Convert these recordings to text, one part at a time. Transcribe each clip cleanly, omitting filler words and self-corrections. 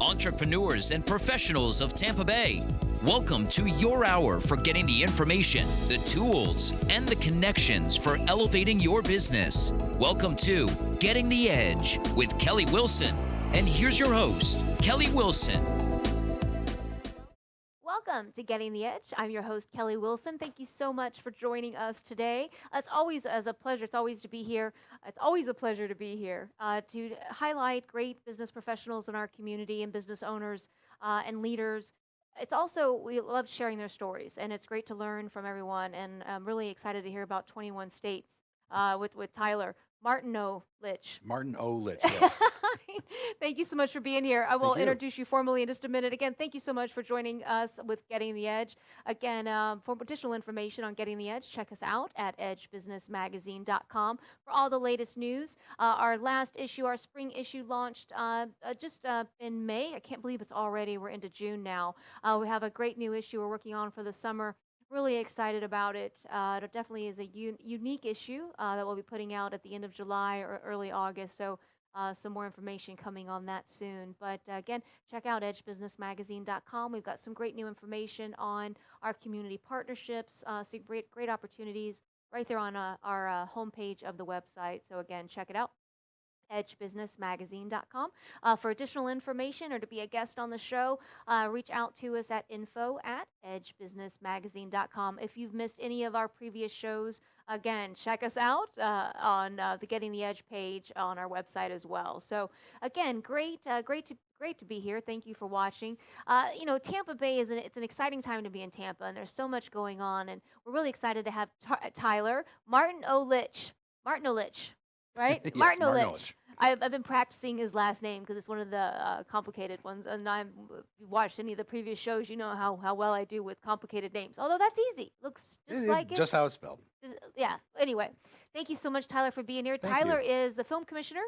entrepreneurs, and professionals of Tampa Bay. Welcome to your hour for getting the information, the tools, and the connections for elevating your business. Welcome to Getting the Edge with Kelly Wilson. And here's your host, Kelly Wilson. Welcome to Getting the Edge. I'm your host, Kelly Wilson. Thank you so much for joining us today. It's always a pleasure. It's always to be here. It's always a pleasure to be here to highlight great business professionals in our community and business owners and leaders. It's also, we love sharing their stories, and it's great to learn from everyone. And I'm really excited to hear about 21 states with Tyler Martinolich. Martinolich, yes. Thank you so much for being here. I will introduce you formally in just a minute. Again, thank you so much for joining us with Getting the Edge. Again, for additional information on Getting the Edge, check us out at edgebusinessmagazine.com for all the latest news. Our last issue, our spring issue, launched just in May. I can't believe we're into June now. We have a great new issue we're working on for the summer. Really excited about it. It definitely is a unique issue that we'll be putting out at the end of July or early August. So some more information coming on that soon. But again, check out edgebusinessmagazine.com. We've got some great new information on our community partnerships, some great opportunities right there on our homepage of the website. So again, check it out. edgebusinessmagazine.com. For additional information or to be a guest on the show, reach out to us at info@edgebusinessmagazine.com. If you've missed any of our previous shows, again, check us out on the Getting the Edge page on our website as well. So again, great to be here. Thank you for watching. Tampa Bay it's an exciting time to be in Tampa, and there's so much going on, and we're really excited to have Tyler Martinolich, right? Yes, Martinolich. I've been practicing his last name because it's one of the complicated ones. And if you've watched any of the previous shows, you know how well I do with complicated names. Although that's easy. Looks just like it. Just how it's spelled. Yeah. Anyway, thank you so much, Tyler, for being here. Thank Tyler you. is the film commissioner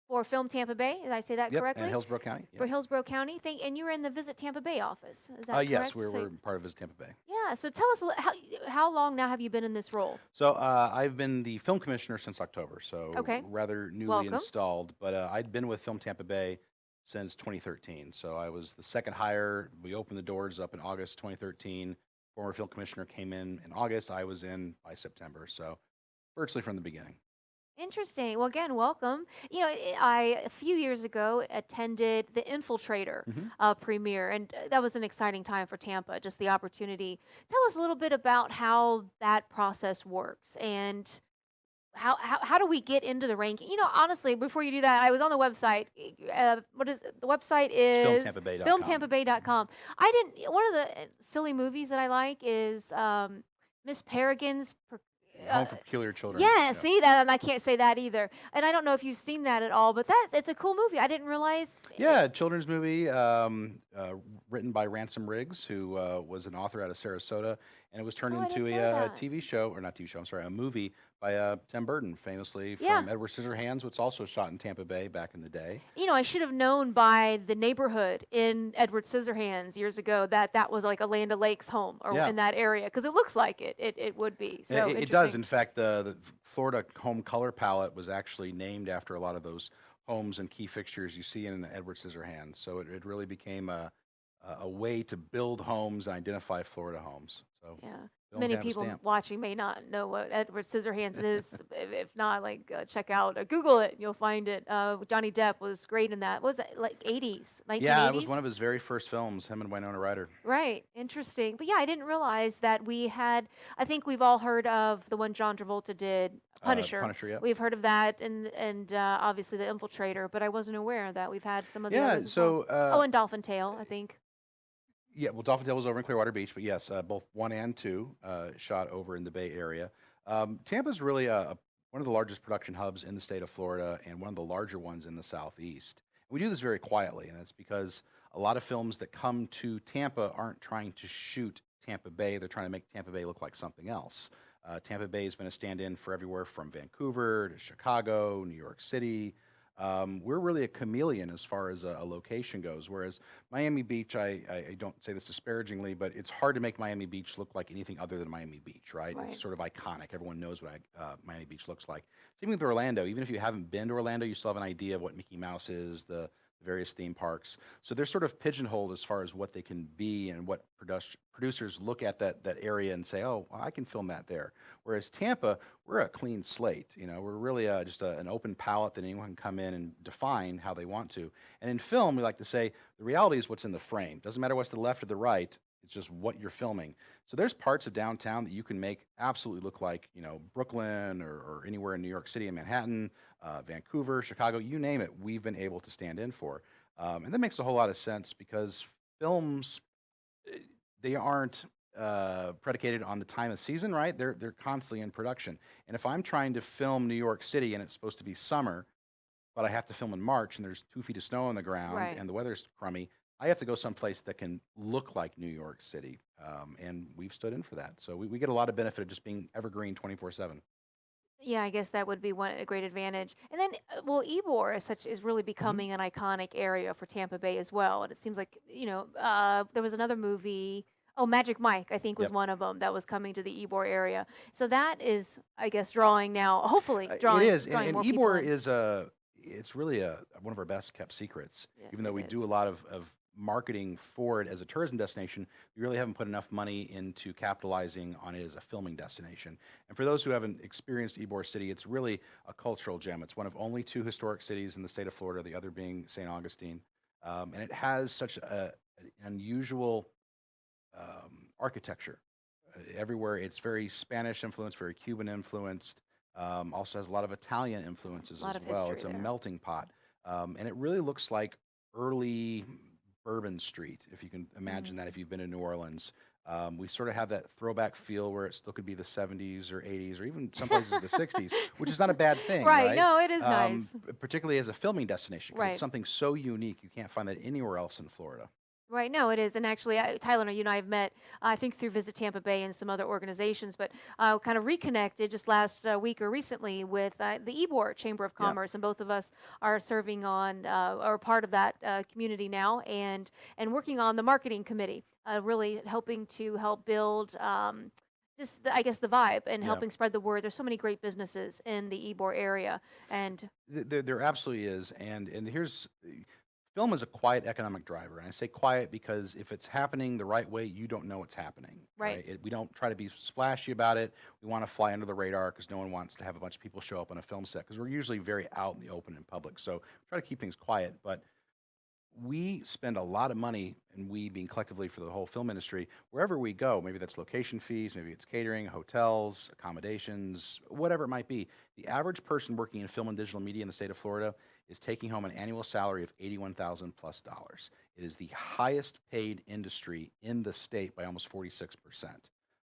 for Film Tampa Bay. Did I say that correctly? And Hillsborough County. For Hillsborough County. And you were in the Visit Tampa Bay office. Is that correct? Yes, we're part of Visit Tampa Bay. Yeah. So tell us, how long now have you been in this role? So I've been the film commissioner since October, so rather newly Welcome. installed. But I'd been with Film Tampa Bay since 2013. So I was the second hire. We opened the doors up in August 2013. Former film commissioner came in August. I was in by September. So virtually from the beginning. Interesting. Well, again, welcome. I a few years ago attended the Infiltrator premiere, and that was an exciting time for Tampa, just the opportunity. Tell us a little bit about how that process works and how do we get into the ranking? Honestly, before you do that, I was on the website. What is the website is filmtampabay.com. One of the silly movies that I like is Miss Peregrine's Home for Peculiar Children. Yeah, see that, and I can't say that either. And I don't know if you've seen that at all, but it's a cool movie. I didn't realize. Yeah, children's movie written by Ransom Riggs, who was an author out of Sarasota, and it was turned into a TV show, or not TV show, I'm sorry, a movie by Tim Burton, famously from Edward Scissorhands, which was also shot in Tampa Bay back in the day. I should have known by the neighborhood in Edward Scissorhands years ago that was like a Land O'Lakes home or in that area, because it looks like it would be. So it does. In fact, the Florida home color palette was actually named after a lot of those homes and key fixtures you see in Edward Scissorhands. So it really became a way to build homes and identify Florida homes. So many people watching may not know what Edward Scissorhands is. If not, check out Google it. You'll find it. Johnny Depp was great in that. What was it, like 80s, 1980s? Yeah, it was one of his very first films, him and Winona Ryder. Right. Interesting. But yeah, I didn't realize that I think we've all heard of the one John Travolta did, Punisher. Punisher, yeah. We've heard of that and obviously The Infiltrator, but I wasn't aware that we've had some of the others as well. And Dolphin Tale, I think. Yeah, well, Dolphin Tale was over in Clearwater Beach, but yes, both 1 and 2 shot over in the Bay Area. Tampa's really one of the largest production hubs in the state of Florida and one of the larger ones in the Southeast. We do this very quietly, and it's because a lot of films that come to Tampa aren't trying to shoot Tampa Bay. They're trying to make Tampa Bay look like something else. Tampa Bay has been a stand-in for everywhere from Vancouver to Chicago, New York City. We're really a chameleon as far as a location goes, whereas Miami Beach, I don't say this disparagingly, but it's hard to make Miami Beach look like anything other than Miami Beach, right? It's sort of iconic. Everyone knows what Miami Beach looks like. Same with Orlando. Even if you haven't been to Orlando, you still have an idea of what Mickey Mouse is, the the various theme parks. So they're sort of pigeonholed as far as what they can be and what producers look at that area and say, oh, well, I can film that there. Whereas Tampa, we're a clean slate. We're really just an open palette that anyone can come in and define how they want to. And in film, we like to say the reality is what's in the frame. Doesn't matter what's to the left or the right. It's just what you're filming. So there's parts of downtown that you can make absolutely look like, Brooklyn or anywhere in New York City and Manhattan, Vancouver, Chicago, you name it, we've been able to stand in for. And that makes a whole lot of sense because films, they aren't predicated on the time of season, right? They're constantly in production. And if I'm trying to film New York City and it's supposed to be summer, but I have to film in March and there's 2 feet of snow on the ground Right. and the weather's crummy, I have to go someplace that can look like New York City. And we've stood in for that. So we get a lot of benefit of just being evergreen 24/7. Yeah, I guess that would be a great advantage. And then, well, Ybor is really Hmm. becoming an iconic area for Tampa Bay as well. And it seems like, there was another movie. Oh, Magic Mike, I think, was Yep. one of them that was coming to the Ybor area. So that is, I guess, drawing now, hopefully It drawing is, drawing and more people Ybor in. is it's really one of our best kept secrets. Yeah, Even though it we do a is. lot of marketing for it as a tourism destination, we really haven't put enough money into capitalizing on it as a filming destination. And for those who haven't experienced Ybor City, it's really a cultural gem. It's one of only 2 historic cities in the state of Florida, the other being St. Augustine, and it has such an unusual architecture. Everywhere, it's very Spanish influenced, very Cuban influenced. Also has a lot of Italian influences A lot as of well. history It's a there. melting pot, and it really looks like early Bourbon Street, if you can imagine that. Mm. If you've been to New Orleans, we sort of have that throwback feel where it still could be the 70s or 80s or even some places the 60s, which is not a bad thing, Right. right? No, it is nice. Particularly as a filming destination, because it's Right. something so unique you can't find that anywhere else in Florida. Right. No, it is. And actually, Tyler, you and I have met, I think, through Visit Tampa Bay and some other organizations, but kind of reconnected just last week or recently with the Ybor Chamber of Yeah. Commerce, and both of us are serving on or part of that community now, and working on the marketing committee, really helping to help build. Just I guess the vibe and Yeah. helping spread the word. There's so many great businesses in the Ybor area, and There absolutely is, and here's film is a quiet economic driver, and I say quiet because if it's happening the right way, you don't know it's happening, right, right? We don't try to be splashy about it. We want to fly under the radar because no one wants to have a bunch of people show up on a film set because we're usually very out in the open in public. So try to keep things quiet, but we spend a lot of money, and we being collectively for the whole film industry, wherever we go, maybe that's location fees, maybe it's catering, hotels, accommodations, whatever it might be. The average person working in film and digital media in the state of Florida is taking home an annual salary of $81,000 plus dollars. It is the highest paid industry in the state by almost 46%. is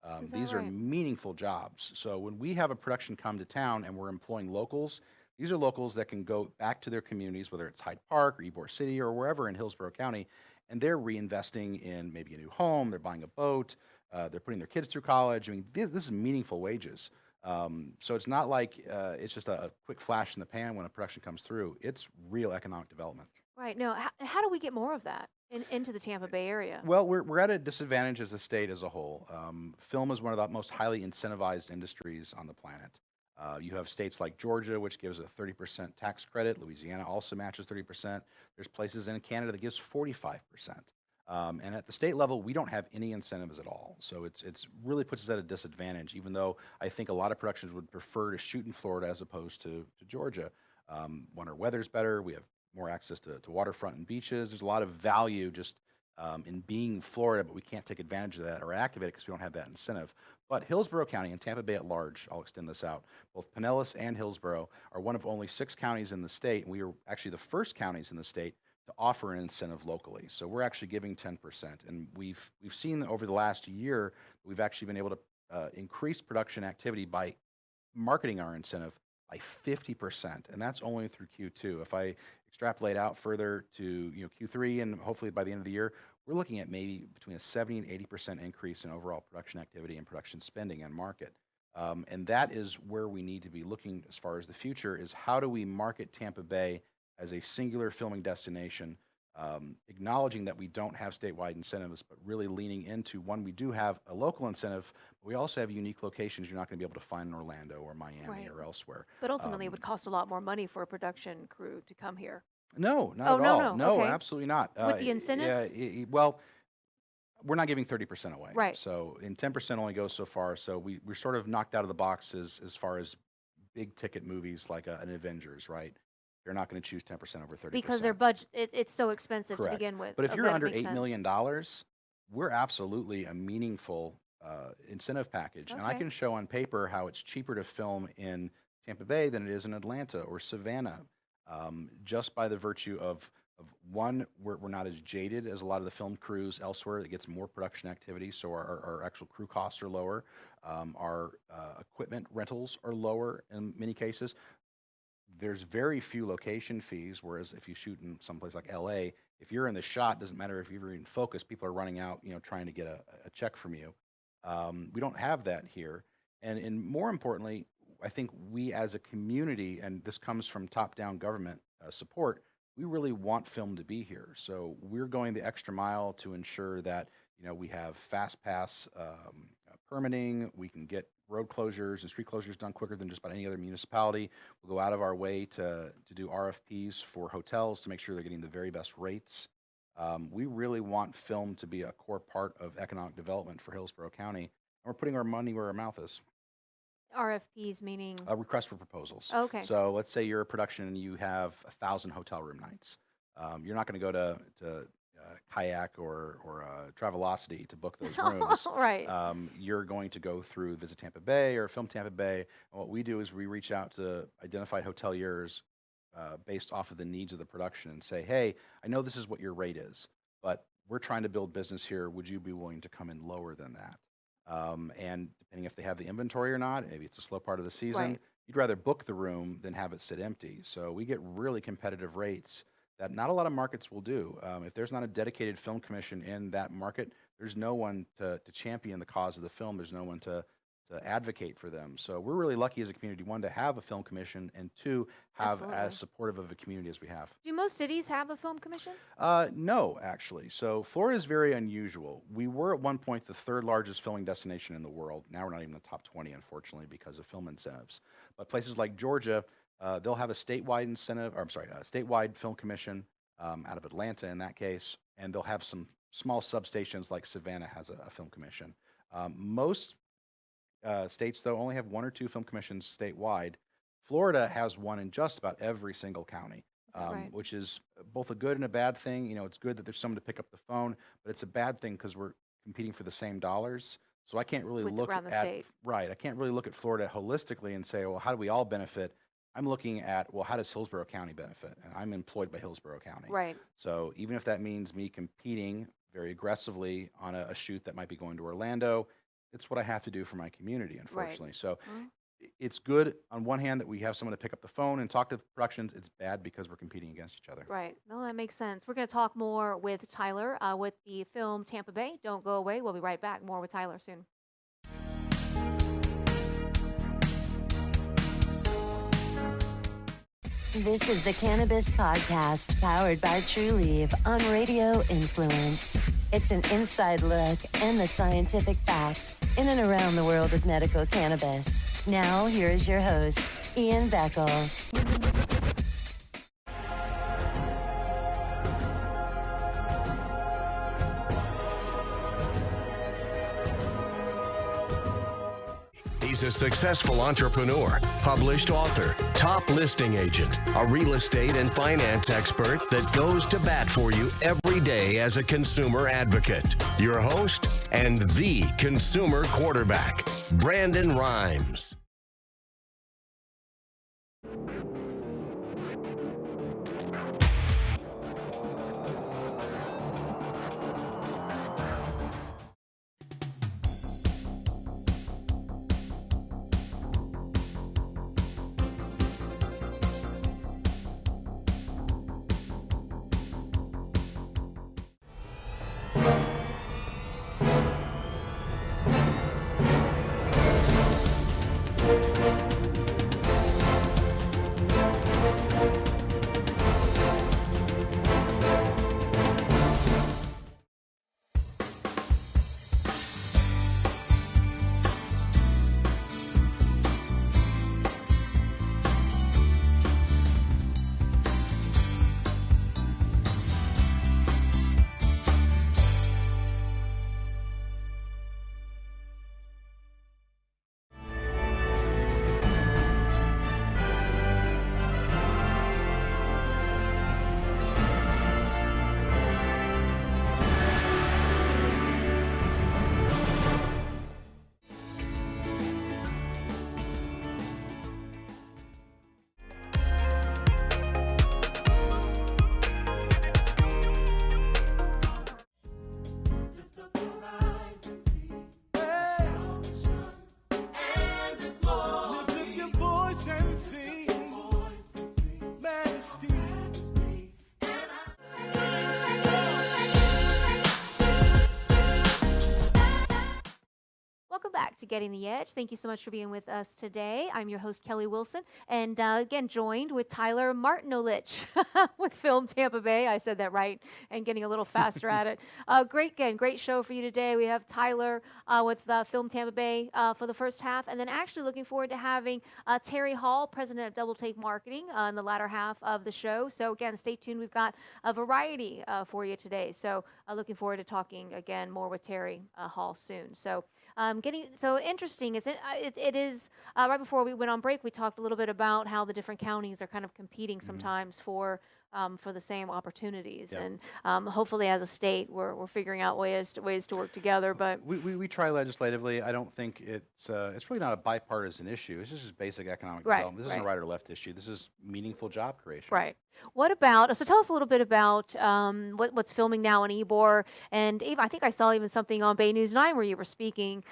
that These are right? meaningful jobs. So when we have a production come to town and we're employing locals, these are locals that can go back to their communities, whether it's Hyde Park or Ybor City or wherever in Hillsborough County, and they're reinvesting in maybe a new home, they're buying a boat, they're putting their kids through college. I mean, this is meaningful wages. So it's not like it's just a quick flash in the pan when a production comes through. It's real economic development. Right. No, how do we get more of that into the Tampa Bay area? Well, we're at a disadvantage as a state as a whole. Film is one of the most highly incentivized industries on the planet. You have states like Georgia, which gives a 30% tax credit. Louisiana also matches 30%. There's places in Canada that gives 45%. And at the state level, we don't have any incentives at all. So it's really puts us at a disadvantage, even though I think a lot of productions would prefer to shoot in Florida as opposed to Georgia. When our weather's better, we have more access to waterfront and beaches. There's a lot of value just in being Florida, but we can't take advantage of that or activate it because we don't have that incentive. But Hillsborough County and Tampa Bay at large, I'll extend this out, both Pinellas and Hillsborough are one of only 6 counties in the state, and we are actually the first counties in the state to offer an incentive locally. So we're actually giving 10%, and we've seen over the last year we've actually been able to increase production activity by marketing our incentive by 50%, and that's only through Q2. If I extrapolate out further to Q3 and hopefully by the end of the year, we're looking at maybe between a 70 and 80% increase in overall production activity and production spending and market. And that is where we need to be looking as far as the future is how do we market Tampa Bay as a singular filming destination, acknowledging that we don't have statewide incentives, but really leaning into one, we do have a local incentive, but we also have unique locations you're not going to be able to find in Orlando or Miami Right. or elsewhere. But ultimately, it Um, would cost a lot more money for a production crew to come here. No, not Oh, at no, all. no. No, Okay. absolutely not. With the Yeah, incentives? well, we're not giving 30% away. Right. So, and 10% only goes so far. So we're sort of knocked out of the box as far as big ticket movies like an Avengers, right? They're not going to choose 10% over Because their 30%. budget, it's so expensive to Correct. begin with. But if you're Okay, that under makes $8 sense. million, we're absolutely a meaningful incentive package. And I Okay. can show on paper how it's cheaper to film in Tampa Bay than it is in Atlanta or Savannah, just by the virtue of one, we're not as jaded as a lot of the film crews elsewhere. That gets more production activity, so our actual crew costs are lower. Our equipment rentals are lower in many cases. There's very few location fees, whereas if you shoot in someplace like LA, if you're in the shot, doesn't matter if you're in focus, people are running out, trying to get a check from you. We don't have that here. And more importantly, I think we as a community, and this comes from top-down government support, we really want film to be here. So we're going the extra mile to ensure that, we have fast pass permitting, we can get road closures and street closures done quicker than just about any other municipality. We'll go out of our way to do RFPs for hotels to make sure they're getting the very best rates. We really want film to be a core part of economic development for Hillsborough County, and we're putting our money where our mouth is. RFPs meaning. A request for proposals. Okay. So let's say you're a production and you have 1,000 hotel room nights. You're not going to go to Kayak or Travelocity to book those rooms. Right. You're going to go through Visit Tampa Bay or Film Tampa Bay. And what we do is we reach out to identified hoteliers based off of the needs of the production and say, hey, I know this is what your rate is, but we're trying to build business here. Would you be willing to come in lower than that? And depending if they have the inventory or not, maybe it's a slow part of the season, Right. you'd rather book the room than have it sit empty. So we get really competitive rates that not a lot of markets will do. If there's not a dedicated film commission in that market, there's no one to champion the cause of the film. There's no one to advocate for them. So we're really lucky as a community, one, to have a film commission, and two, have Absolutely. as supportive of a community as we have. Do most cities have a film commission? No, actually. So Florida is very unusual. We were at one point the third largest filming destination in the world. Now we're not even in the top 20, unfortunately, because of film incentives. But places like Georgia, they'll have a statewide incentive, or I'm sorry, a statewide film commission out of Atlanta in that case, and they'll have some small substations like Savannah has a film commission. Most states, though, only have one or two film commissions statewide. Florida has one in just about every single county, Right. which is both a good and a bad thing. It's good that there's someone to pick up the phone, but it's a bad thing because we're competing for the same dollars. So I can't really look Around the at state. right. I can't really look at Florida holistically and say, well, how do we all benefit? I'm looking at, well, how does Hillsborough County benefit? And I'm employed by Hillsborough County. Right. So even if that means me competing very aggressively on a shoot that might be going to Orlando, it's what I have to do for my community, unfortunately. So Mhm. it's good on one hand that we have someone to pick up the phone and talk to productions. It's bad because we're competing against each other. Right. No, that makes sense. We're going to talk more with Tyler with the film Tampa Bay. Don't go away. We'll be right back. More with Tyler soon. This is the Cannabis Podcast, powered by TrueLeaf on Radio Influence. It's an inside look and the scientific facts in and around the world of medical cannabis. Now, here is your host, Ian Beckles. He's a successful entrepreneur, published author, top listing agent, a real estate and finance expert that goes to bat for you every day as a consumer advocate. Your host and the consumer quarterback, Brandon Rhymes. Getting the Edge. Thank you so much for being with us today. I'm your host, Kelly Wilson, and again, joined with Tyler Martinolich with Film Tampa Bay. I said that right and getting a little faster at it. Great show for you today. We have Tyler with Film Tampa Bay for the first half, and then actually looking forward to having Terri Hall, president of Doubletake Marketing, in the latter half of the show. So again, stay tuned. We've got a variety for you today. So looking forward to talking again more with Terri Hall soon. So getting so interesting. It is right before we went on break. We talked a little bit about how the different counties are kind of competing sometimes for the same opportunities, Yeah. and hopefully as a state we're figuring out ways to work together. But We try legislatively. I don't think it's really not a bipartisan issue. It's just basic economic Right, development. This isn't a right. right or left issue. This is meaningful job creation. right. What about, so tell us a little bit about what's filming now in Ybor, and even, I think I saw even something on Bay News 9 where you were speaking,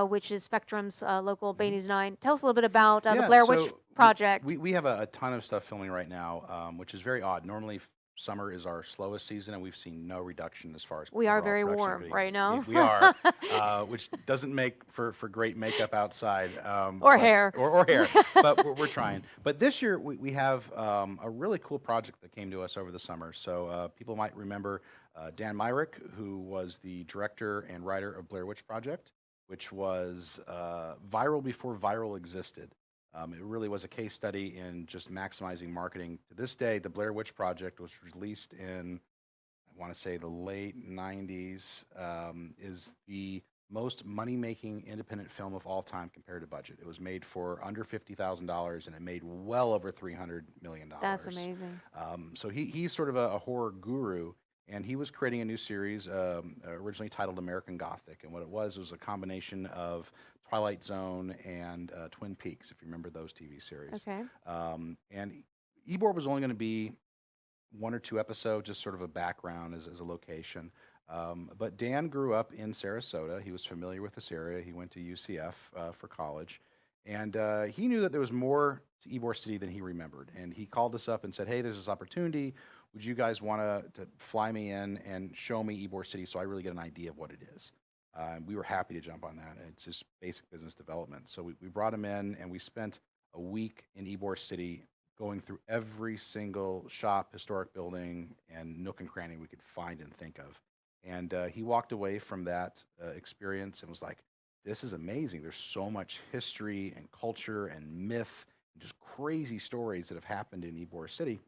which is Spectrum's local Bay News 9. Tell us a little bit about the Yeah, Blair Witch so Project. we have a ton of stuff filming right now, which is very odd. Normally, summer is our slowest season, and we've seen no reduction as far as We are overall very production warm activity. right now. We are, which doesn't make for great makeup outside. Or but- hair. Or hair, but we're trying. But this year, we have a really cool project that came to us over the summer. So people might remember Dan Myrick, who was the director and writer of Blair Witch Project, which was viral before viral existed. It really was a case study in just maximizing marketing. To this day, the Blair Witch Project was released in, I want to say, the late 90s, is the most money-making independent film of all time compared to budget. It was made for under $50,000, and it made well over $300 million. That's amazing. So he's sort of a horror guru, and he was creating a new series originally titled American Gothic. And what it was a combination of Twilight Zone and Twin Peaks, if you remember those TV series. Okay. And Ybor was only going to be 1 or 2 episodes, just sort of a background as a location. But Dan grew up in Sarasota. He was familiar with this area. He went to UCF for college. And he knew that there was more to Ybor City than he remembered. And he called us up and said, hey, there's this opportunity. Would you guys want to fly me in and show me Ybor City so I really get an idea of what it is? We were happy to jump on that. It's just basic business development. So we brought him in, and we spent a week in Ybor City going through every single shop, historic building, and nook and cranny we could find and think of. And he walked away from that experience and was like, this is amazing. There's so much history and culture and myth and just crazy stories that have happened in Ybor City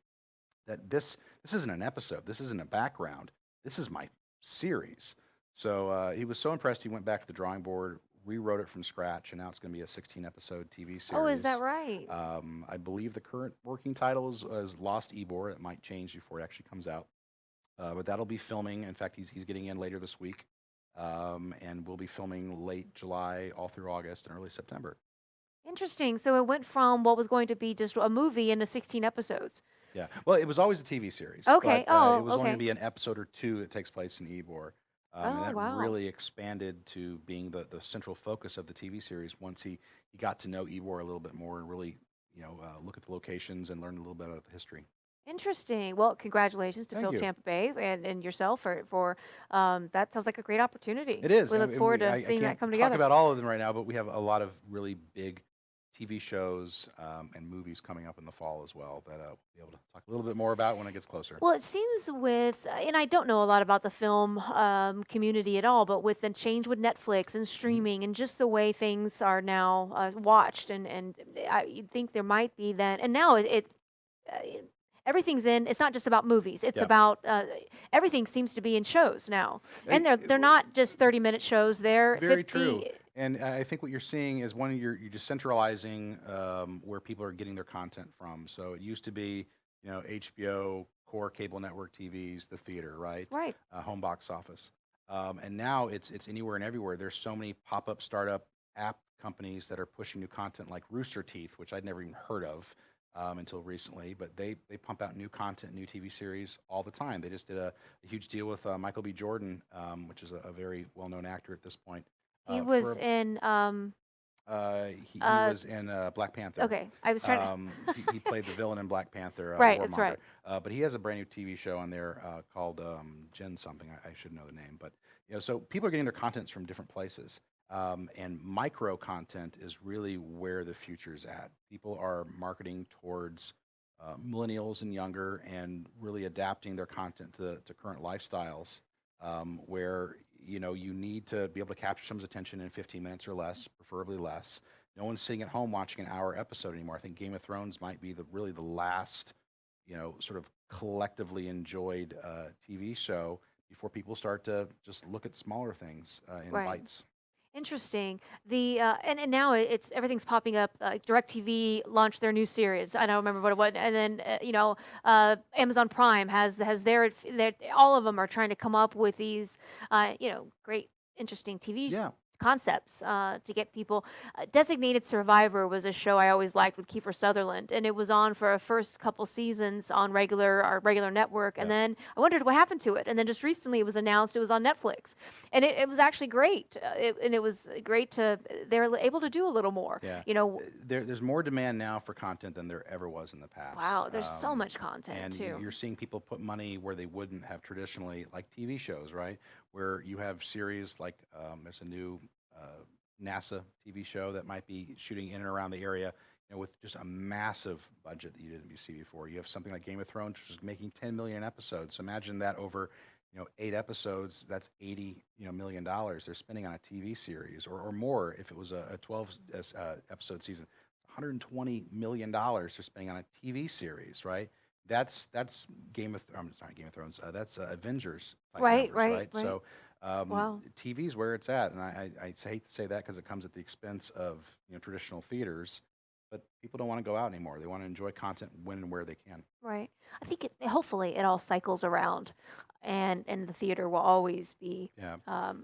that this isn't an episode. This isn't a background. This is my series. So he was so impressed, he went back to the drawing board, rewrote it from scratch, and now it's going to be a 16-episode TV series. Oh, is that right? I believe the current working title is Lost Ybor. It might change before it actually comes out. But that'll be filming. In fact, he's getting in later this week. And we'll be filming late July, all through August, and early September. Interesting. So it went from what was going to be just a movie into 16 episodes. Yeah. Well, it was always a TV series. Okay. But, Oh, it was only okay. going to be an episode or 2 that takes place in Ybor. And that wow. really expanded to being the central focus of the TV series once he got to know Ybor a little bit more and really, look at the locations and learn a little bit about the history. Interesting. Well, congratulations to Thank Film you. Tampa Bay and yourself for that sounds like a great opportunity. It is. We look and forward to I seeing that can't come talk together. about all of them right now, but we have a lot of really big TV shows and movies coming up in the fall as well that we'll be able to talk a little bit more about when it gets closer. Well, it seems and I don't know a lot about the film community at all, but with the change with Netflix and streaming and just the way things are now watched, and you'd think there might be that. And now everything's in. It's not just about movies. It's Yeah. about everything seems to be in shows now, and Hey, they're not just 30-minute shows. They're Very 50. true. And I think what you're seeing is you're decentralizing where people are getting their content from. So it used to be, HBO, core cable network TVs, the theater, right? Right. Home box office. And now it's anywhere and everywhere. There's so many pop-up startup app companies that are pushing new content like Rooster Teeth, which I'd never even heard of until recently, but they pump out new content, new TV series all the time. They just did a huge deal with Michael B. Jordan, which is a very well-known actor at this point. He was in. He was in Black Panther. Okay, I was trying to. He played the villain in Black Panther. Right, that's right. But he has a brand new TV show on there called Jen something. I should know the name, but so people are getting their contents from different places, And micro content is really where the future is at. People are marketing towards millennials and younger, and really adapting their content to current lifestyles, where you need to be able to capture someone's attention in 15 minutes or less, preferably less. No one's sitting at home watching an hour episode anymore. I think Game of Thrones might be really the last, sort of collectively enjoyed TV show before people start to just look at smaller things in Right. bites. Interesting. The and now it's everything's popping up. DirecTV launched their new series. I don't remember what it was, and then Amazon Prime has their all of them are trying to come up with these great interesting TV Yeah. concepts to get people. Designated Survivor was a show I always liked with Kiefer Sutherland, and it was on for a first couple seasons on our regular network, and Yeah. then I wondered what happened to it, and then just recently it was announced it was on Netflix, and it was actually great, and it was great they're able to do a little more. Yeah. You know, There's more demand now for content than there ever was in the past. wow, there's so much content And too. you're seeing people put money where they wouldn't have traditionally, like TV shows, right? Where you have series like there's a new NASA TV show that might be shooting in and around the area, with just a massive budget that you didn't see before. You have something like Game of Thrones, which is making 10 million episodes. So imagine that over, 8 episodes. That's $80 million they're spending on a TV series, or more if it was a 12 episode season. $120 million they're spending on a TV series, right? That's not Game of Thrones. That's Avengers type Right, numbers, right, right? right. So Wow. TV's where it's at, and I hate to say that because it comes at the expense of traditional theaters, but people don't want to go out anymore. They want to enjoy content when and where they can. Right. I think hopefully it all cycles around, and the theater will always be Yeah. that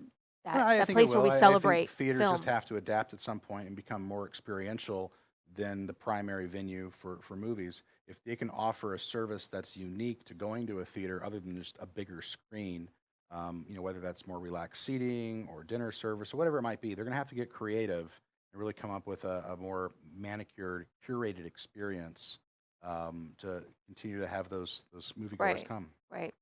No, I that think it place where will. we I think celebrate theaters film. just have to adapt at some point and become more experiential than the primary venue for movies. If they can offer a service that's unique to going to a theater other than just a bigger screen, whether that's more relaxed seating or dinner service or whatever it might be, they're going to have to get creative and really come up with a more manicured, curated experience to continue to have those moviegoers Right. come. Right.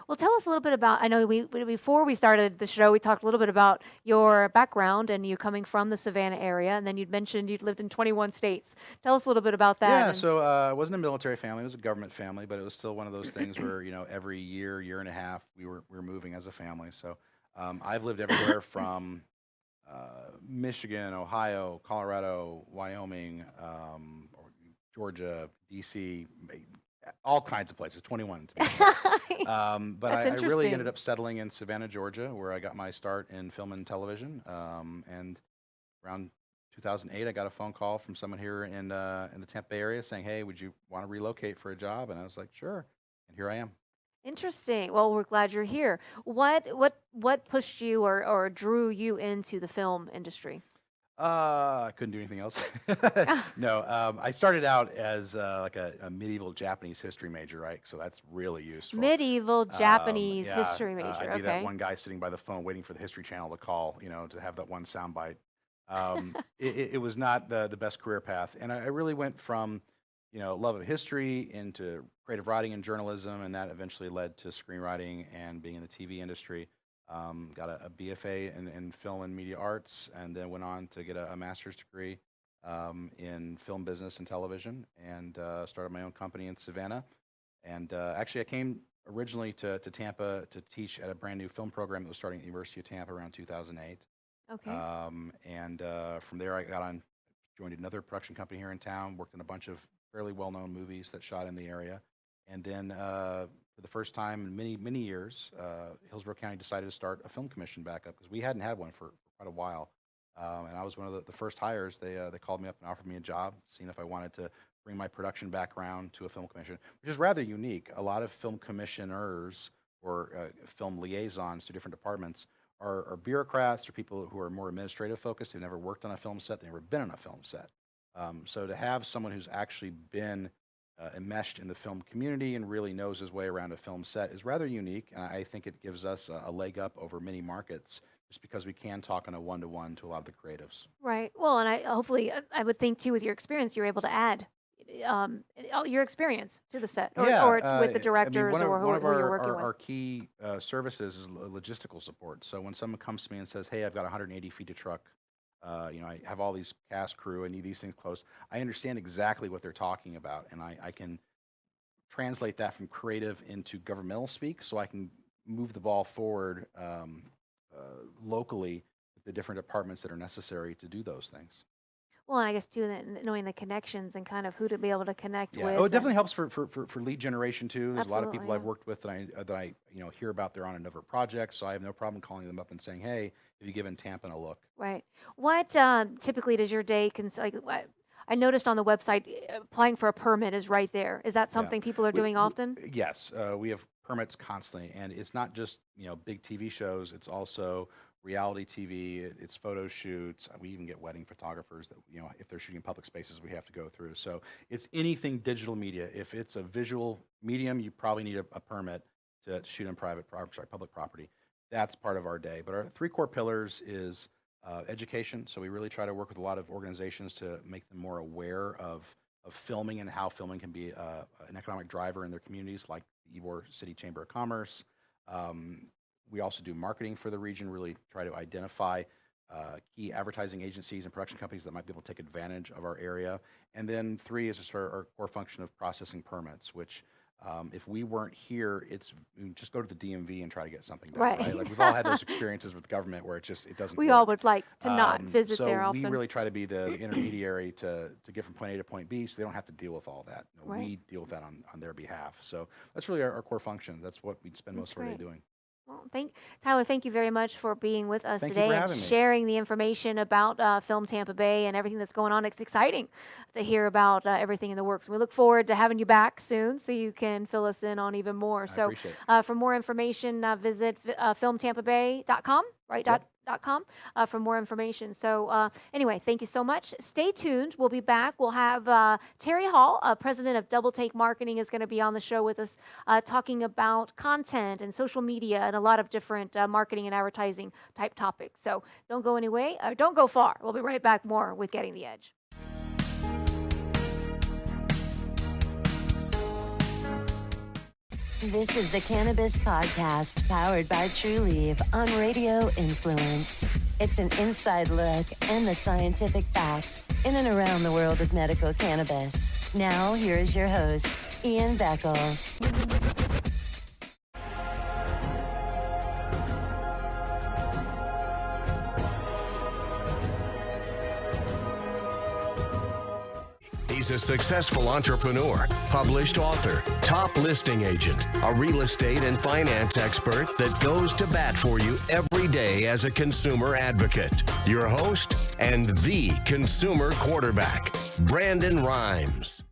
Well, tell us a little bit about. I know before we started the show, we talked a little bit about your background and you coming from the Savannah area, and then you'd mentioned you'd lived in 21 states. Tell us a little bit about that. Yeah, And so it wasn't a military family; it was a government family, but it was still one of those things where every year and a half, we were moving as a family. So I've lived everywhere from Michigan, Ohio, Colorado, Wyoming, or Georgia, DC, all kinds of places. 21 to be exact. But That's I really ended interesting. up settling in Savannah, Georgia, where I got my start in film and television. And around 2008, I got a phone call from someone here in the Tampa Bay area saying, "Hey, would you want to relocate for a job?" And I was like, "Sure." And here I am. Interesting. Well, we're glad you're here. What pushed you or drew you into the film industry? I couldn't do anything else. No, I started out as like a medieval Japanese history major, right? So that's really useful. Medieval Japanese Yeah, history major. I'd be that Okay. one guy sitting by the phone waiting for the History Channel to call, to have that one soundbite. It was not the best career path, and I really went from, love of history into creative writing and journalism, and that eventually led to screenwriting and being in the TV industry. Got a BFA in film and media arts, and then went on to get a master's degree in film business and television, and started my own company in Savannah. And actually, I came originally to Tampa to teach at a brand new film program that was starting at the University of Tampa around 2008. Okay. And from there, I joined another production company here in town, worked on a bunch of fairly well-known movies that shot in the area. And then for the first time in many, many years, Hillsborough County decided to start a film commission back up because we hadn't had one for quite a while. And I was one of the first hires. They called me up and offered me a job, seeing if I wanted to bring my production background to a film commission, which is rather unique. A lot of film commissioners or film liaisons to different departments are bureaucrats or people who are more administrative focused. They've never worked on a film set. They've never been on a film set. So to have someone who's actually been enmeshed in the film community and really knows his way around a film set is rather unique. And I think it gives us a leg up over many markets just because we can talk on a one-to-one to a lot of the creatives. Right. Well, and hopefully I would think too with your experience you're able to add your experience to the set, Yeah, or with the I mean, directors one or of who you're working our with. key services is logistical support. So when someone comes to me and says, "Hey, I've got 180 feet of truck, I have all these cast crew, I need these things close," I understand exactly what they're talking about, and I can translate that from creative into governmental speak, so I can move the ball forward locally with the different departments that are necessary to do those things. Well, and I guess too, that knowing the connections and kind of who to be able to connect Yeah. with. Oh, it And definitely helps for lead generation too. There's a lot of absolutely, people I've yeah. worked with that I hear about they're on another project, so I have no problem calling them up and saying, "Hey, have you given Tampa a look?" Right. What typically does your day like? I noticed on the website applying for a permit is right there. Is that Yeah. something people are doing often? Yes, we have permits constantly, and it's not just big TV shows. It's also reality TV. It's photo shoots. We even get wedding photographers that if they're shooting public spaces, we have to go through. So it's anything digital media. If it's a visual medium, you probably need a permit to shoot in public property. That's part of our day. But our three core pillars is education. So we really try to work with a lot of organizations to make them more aware of filming and how filming can be an economic driver in their communities, like the Ybor City Chamber of Commerce. We also do marketing for the region, really try to identify key advertising agencies and production companies that might be able to take advantage of our area. And then three is just our core function of processing permits, which if we weren't here, we just go to the DMV and try to get something done, Right. right? Like we've all had those experiences with government where it doesn't We work. all would like to not visit So there we often. really try to be the intermediary to get from point A to point B, so they don't have to deal with all that. Right. We deal with that on their behalf. So that's really our core function. That's what we spend most That's of our day great. doing. Well, Tyler, thank you very much for being with us Thank you today for and having me. sharing the information about Film Tampa Bay and everything that's going on. It's exciting to hear about everything in the works. We look forward to having you back soon so you can fill us in on even more. I So appreciate it. for more information, visit filmtampabay.com, right? Yep. .com for more information. So anyway, thank you so much. Stay tuned. We'll be back. We'll have Terri Hall, president of Doubletake Marketing, is going to be on the show with us talking about content and social media and a lot of different marketing and advertising type topics. So don't go anyway. Don't go far. We'll be right back more with Getting the Edge. This is the Cannabis Podcast, powered by Trulieve on Radio Influence. It's an inside look and the scientific facts in and around the world of medical cannabis. Now, here is your host, Ian Beckles. He's a successful entrepreneur, published author, top listing agent, a real estate and finance expert that goes to bat for you every day as a consumer advocate. Your host and the consumer quarterback, Brandon Rhymes.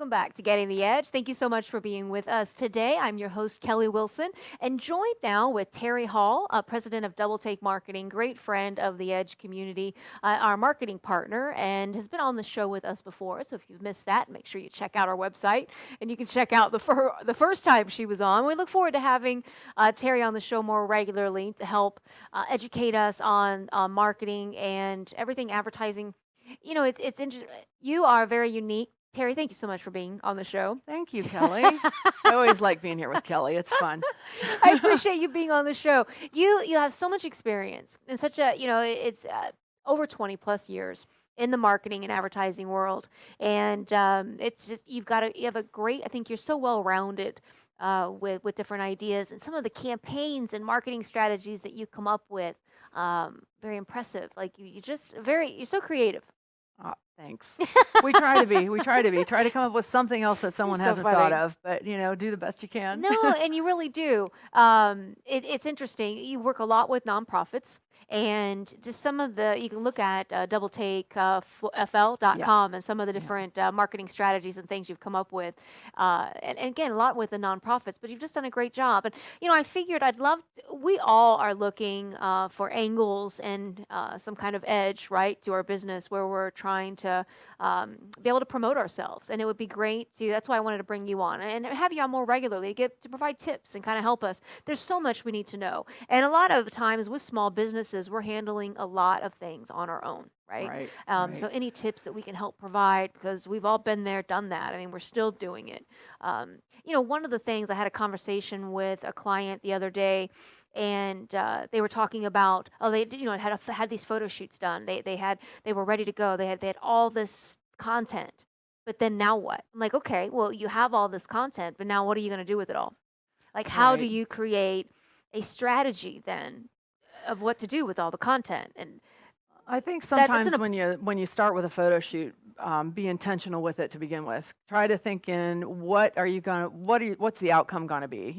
welcome back to Getting the Edge. Thank you so much for being with us today. I'm your host, Kelly Wilson, and joined now with Terri Hall, president of Doubletake Marketing, great friend of the Edge community, our marketing partner, and has been on the show with us before. So if you've missed that, make sure you check out our website, and you can check out the first time she was on. We look forward to having Terri on the show more regularly to help educate us on marketing and everything advertising. You know, it's interesting. You are very unique. Terri, thank you so much for being on the show. Thank you, Kelly. I always like being here with Kelly. It's fun. I appreciate you being on the show. You have so much experience in such a, it's over 20 plus years in the marketing and advertising world. And it's just, you have a great, I think you're so well-rounded with different ideas and some of the campaigns and marketing strategies that you come up with. Very impressive. Like you're so creative. Oh, thanks. We try to be. Try to come up with something else that someone You're so hasn't funny. thought of, but do the best you can. No, and you really do. It's interesting. You work a lot with nonprofits, and just some of you can look at doubletakefl.com and some of the different marketing strategies and things you've come up with. And again, a lot with the nonprofits, but you've just done a great job. And, I figured we all are looking for angles and some kind of edge, right, to our business where we're trying to be able to promote ourselves. And it would be great that's why I wanted to bring you on and have you on more regularly to provide tips and kind of help us. There's so much we need to know. And a lot of times with small businesses, we're handling a lot of things on our own, right? Right. So any tips that we can help provide, because we've all been there, done that. I mean, we're still doing it. One of the things, I had a conversation with a client the other day, and they were talking about, they had these photo shoots done. They were ready to go. They had all this content, but then now what? I'm like, okay, well, you have all this content, but now what are you going to do with it all? Like, how do Right. you create a strategy then of what to do with all the content? And I think it's sometimes when you start with a photo shoot, be intentional with it to begin with. Try to think in what's the outcome going to be?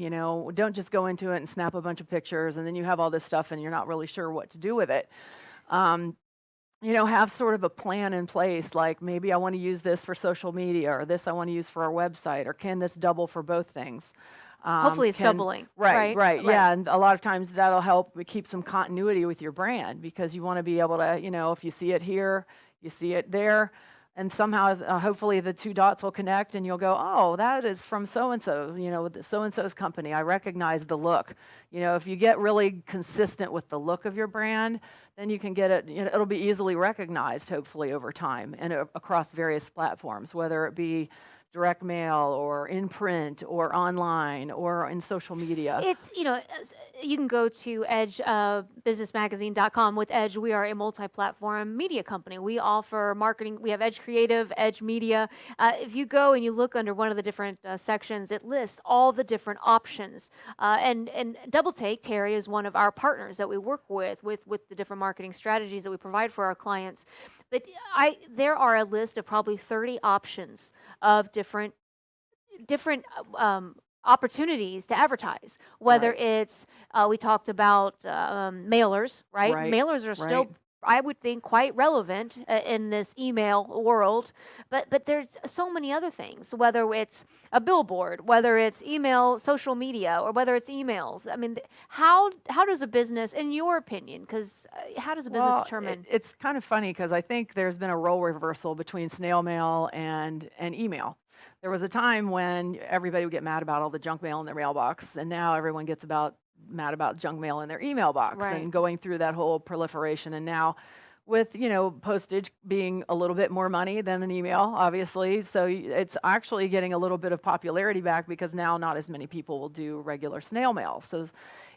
Don't just go into it and snap a bunch of pictures and then you have all this stuff and you're not really sure what to do with it. Have sort of a plan in place, like maybe I want to use this for social media or this I want to use for our website, or can this double for both things? hopefully it's doubling. Right. Yeah, and a lot of times that'll help keep some continuity with your brand, because you want to be able to, if you see it here, you see it there, and somehow, hopefully the two dots will connect and you'll go, oh, that is from so-and-so, with so-and-so's company. I recognize the look. If you get really consistent with the look of your brand, then you can get it, it'll be easily recognized, hopefully, over time and across various platforms, whether it be direct mail or in print or online or in social media. It's, you can go to edgebusinessmagazine.com. With Edge, we are a multi-platform media company. We offer marketing. We have Edge Creative, Edge Media. If you go and you look under one of the different sections, it lists all the different options. And Doubletake, Terri, is one of our partners that we work with the different marketing strategies that we provide for our clients. But there are a list of probably 30 options of different opportunities to advertise. Whether it's we talked about mailers, right? Mailers are still, I would think, quite relevant in this email world. But there's so many other things. Whether it's a billboard, whether it's email, social media, or whether it's emails. I mean, how does a business, in your opinion, because how does a business determine? It's kind of funny because I think there's been a role reversal between snail mail and email. There was a time when everybody would get mad about all the junk mail in their mailbox, and now everyone gets mad about junk mail in their email box, and going through that whole proliferation. And now with, postage being a little bit more money than an email, obviously. So it's actually getting a little bit of popularity back, because now not as many people will do regular snail mail. So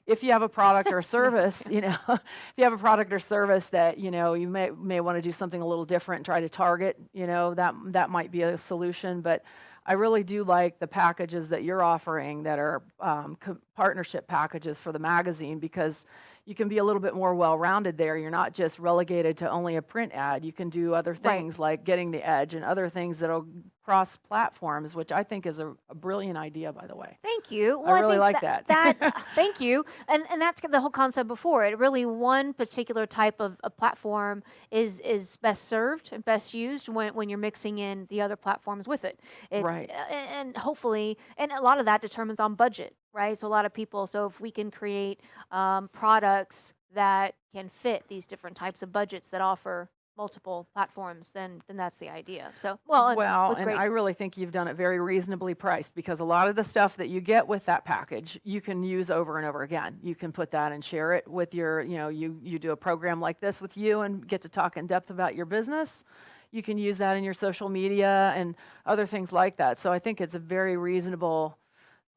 if you have a product or service, if you have a product or service that, you may want to do something a little different, try to target, that might be a solution. But I really do like the packages that you're offering that are partnership packages for the magazine, because you can be a little bit more well-rounded there. You're not just relegated to only a print ad. You can do other things like Getting the Edge and other things that'll cross platforms, which I think is a brilliant idea, by the way. Thank you. I really think like that. thank you. And that's the whole concept before it. Really, one particular type of a platform is best served and best used when you're mixing in the other platforms with it. Right. And hopefully, and a lot of that determines on budget, right? So a lot of people, so if we can create products that can fit these different types of budgets that offer multiple platforms, then that's the idea. So, Well, with and great, I really think you've done it very reasonably priced, because a lot of the stuff that you get with that package, you can use over and over again. You can put that and share it with your, you do a program like this with you and get to talk in depth about your business. You can use that in your social media and other things like that. So I think it's a very reasonable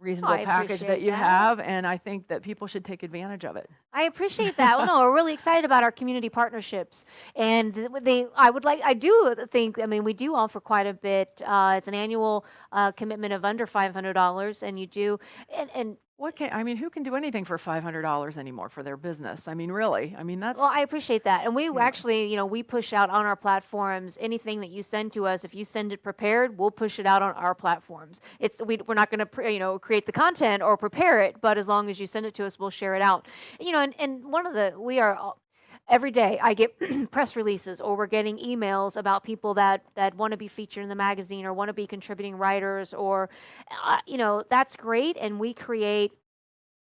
I package that appreciate you that. have, and I think that people should take advantage of it. I appreciate that. Well, no, we're really excited about our community partnerships, and I do think, I mean, we do offer quite a bit. It's an annual commitment of under $500, and you do, and Who can do anything for $500 anymore for their business? I mean, really? I mean, that's well, I appreciate that. And we Yeah. actually, we push out on our platforms anything that you send to us. If you send it prepared, we'll push it out on our platforms. We're not going to, create the content or prepare it, but as long as you send it to us, we'll share it out. And one of the, every day I get press releases, or we're getting emails about people that want to be featured in the magazine or want to be contributing writers, or, that's great. And we create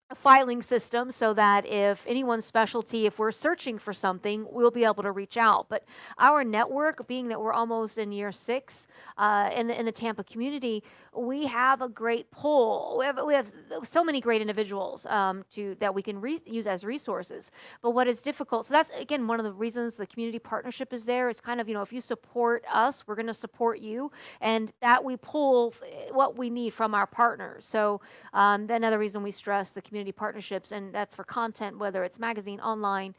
a filing system so that if anyone's specialty, if we're searching for something, we'll be able to reach out. But our network, being that we're almost in year 6 in the Tampa community, we have a great pull. We have so many great individuals that we can use as resources. But what is difficult, so that's again one of the reasons the community partnership is there. It's kind of, if you support us, we're going to support you, and that we pull what we need from our partners. So another reason we stress the community partnerships, and that's for content, whether it's magazine, online,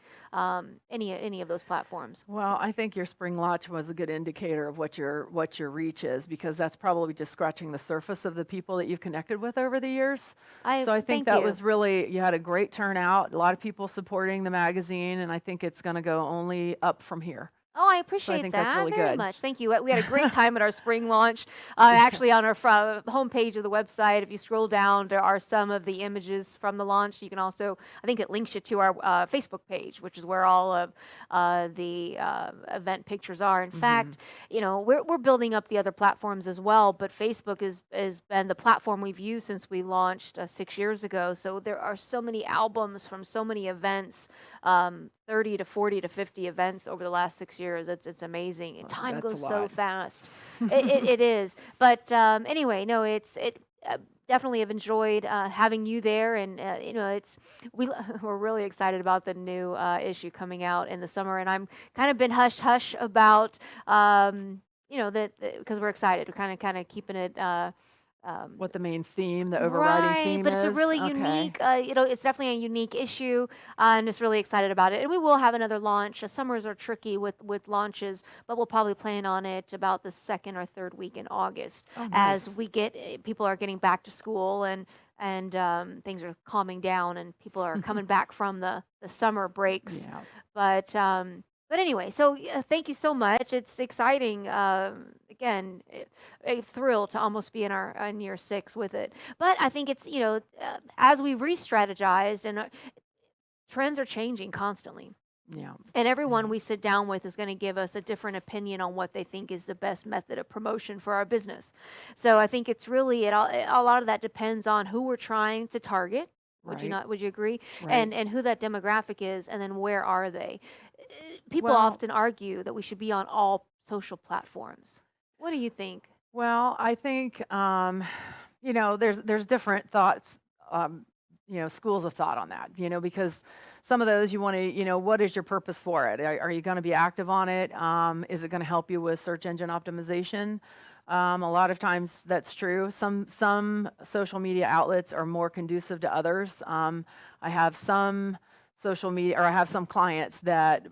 any of those platforms. Well, I think your spring launch was a good indicator of what your reach is, because that's probably just scratching the surface of the people that you've connected with over the years. So I think thank that you. was really, you had a great turnout, a lot of people supporting the magazine, and I think it's going to go only up from here. Oh, I appreciate think that that's really very good. much. Thank you. We had a great time at our spring launch. Actually, on our homepage of the website, if you scroll down, there are some of the images from the launch. You can also, I think it links you to our Facebook page, which is where all of the event pictures are. In fact, we're building up the other platforms as well, but Facebook has been the platform we've used since we launched 6 years ago. So there are so many albums from so many events, 30 to 40 to 50 events over the last 6 years. It's amazing. And time that's a goes so lot. fast. It is. But anyway, no, definitely have enjoyed having you there, and we're really excited about the new issue coming out in the summer, and I'm kind of been hush about that because we're excited. We're kind of keeping it. What the main theme, the overriding theme but is. it's a really Okay. unique, it's definitely a unique issue. I'm just really excited about it. And we will have another launch. Summers are tricky with launches, but we'll probably plan on it about the 2nd or 3rd week in August, Oh, as nice. we people are getting back to school, and things are calming down, and people are coming back from the summer breaks. Yeah. But anyway, so thank you so much. It's exciting. Again, a thrill to almost be in year 6 with it. But I think it's, as we re-strategized, and trends are changing constantly. Yeah. And everyone we sit down with is going to give us a different opinion on what they think is the best method of promotion for our business. So I think it's really, a lot of that depends on who we're trying to target. Would you Right. not? Would you agree? Right. And who that demographic is, and then where are they? People Well- often argue that we should be on all social platforms. What do you think? Well, I think there's different thoughts, schools of thought on that. Because some of those you want to, what is your purpose for it? Are you going to be active on it? Is it going to help you with search engine optimization? A lot of times that's true. Some social media outlets are more conducive to others. I have some social media, or I have some clients that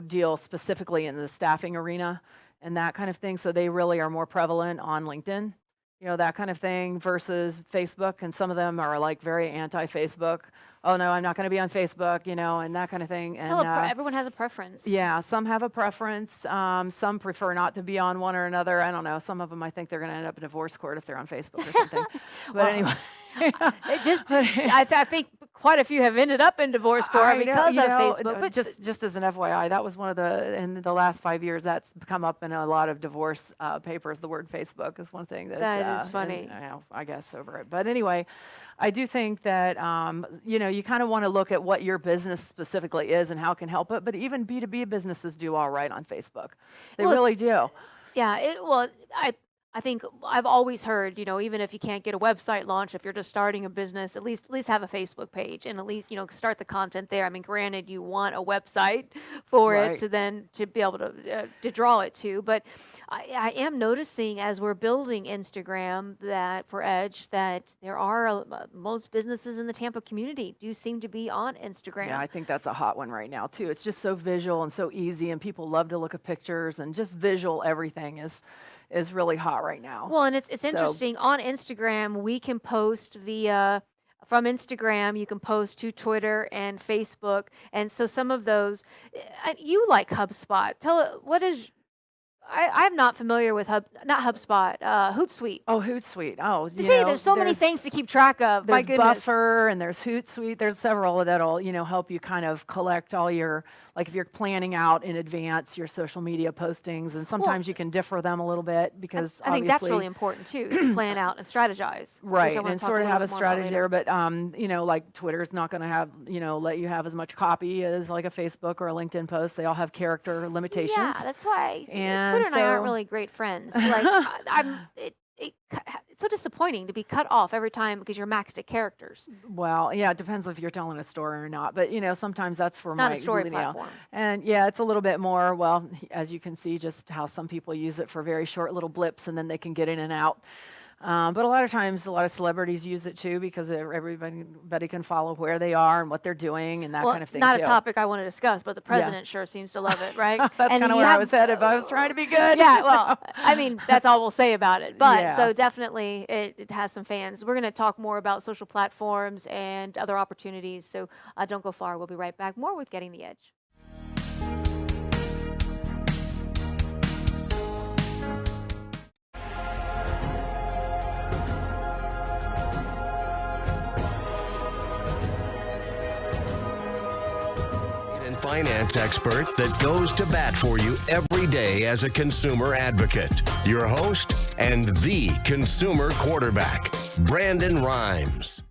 deal specifically in the staffing arena and that kind of thing. So they really are more prevalent on LinkedIn. that kind of thing versus Facebook. And some of them are like very anti-Facebook. Oh no, I'm not going to be on Facebook, and that kind of thing. So And everyone has a preference. yeah, some have a preference. Some prefer not to be on one or another. I don't know. Some of them, I think they're going to end up in divorce court if they're on Facebook or something. But Well, anyway. I think quite a few have ended up in divorce court I know, because of know, Facebook. But just as an FYI, that was one of in the last 5 years, that's come up in a lot of divorce papers. The word Facebook is one thing that is funny. I guess over it. But anyway, I do think that you kind of want to look at what your business specifically is and how it can help it. But even B2B businesses do all right on Facebook. They really do. Yeah, I think I've always heard, even if you can't get a website launch, if you're just starting a business, at least have a Facebook page and at least, start the content there. I mean, granted, you want a website for it to be able to draw it to, but I am noticing as we're building Instagram that for Edge that there are most businesses in the Tampa community do seem to be on Instagram. Yeah, I think that's a hot one right now too. It's just so visual and so easy, and people love to look at pictures, and just visual everything is really hot right now. Well, and it's interesting. On Instagram, we can post from Instagram, you can post to Twitter and Facebook. And so some of those, you like HubSpot. What is, I'm not familiar with not HubSpot, Hootsuite. Oh, Hootsuite. Oh, there's so many things to keep track of. My There's goodness. Buffer and there's Hootsuite. There's several that'll, help you kind of collect all your, like if you're planning out in advance your social media postings, and sometimes you can differ them a little bit because I think that's really important too, to plan out and strategize. Right, which I wanna and talk sort of little have a bit more about strategy later. there. But, like Twitter's not going to have, let you have as much copy as like a Facebook or a LinkedIn post. They all have character limitations. Yeah, that's why And Twitter and I aren't so- really great friends. Like it's so disappointing to be cut off every time because you're maxed at characters. Well, yeah, it depends if you're telling a story or not. But, sometimes that's for It's not my a story you know. platform. And yeah, it's a little bit more, well, as you can see, just how some people use it for very short little blips and then they can get in and out. But a lot of times, a lot of celebrities use it too because everybody can follow where they are and what they're doing and that kind of thing not too. a topic I want to discuss, but the president sure seems to love it, right? That's And kind of you where I have- was headed, but I was trying to be good. Yeah, well, I mean, that's all we'll say about it. But Yeah. so definitely it has some fans. We're going to talk more about social platforms and other opportunities. So don't go far. We'll be right back. More with Getting the Edge. And finance expert that goes to bat for you every day as a consumer advocate. Your host and the consumer quarterback, Brandon Rhymes.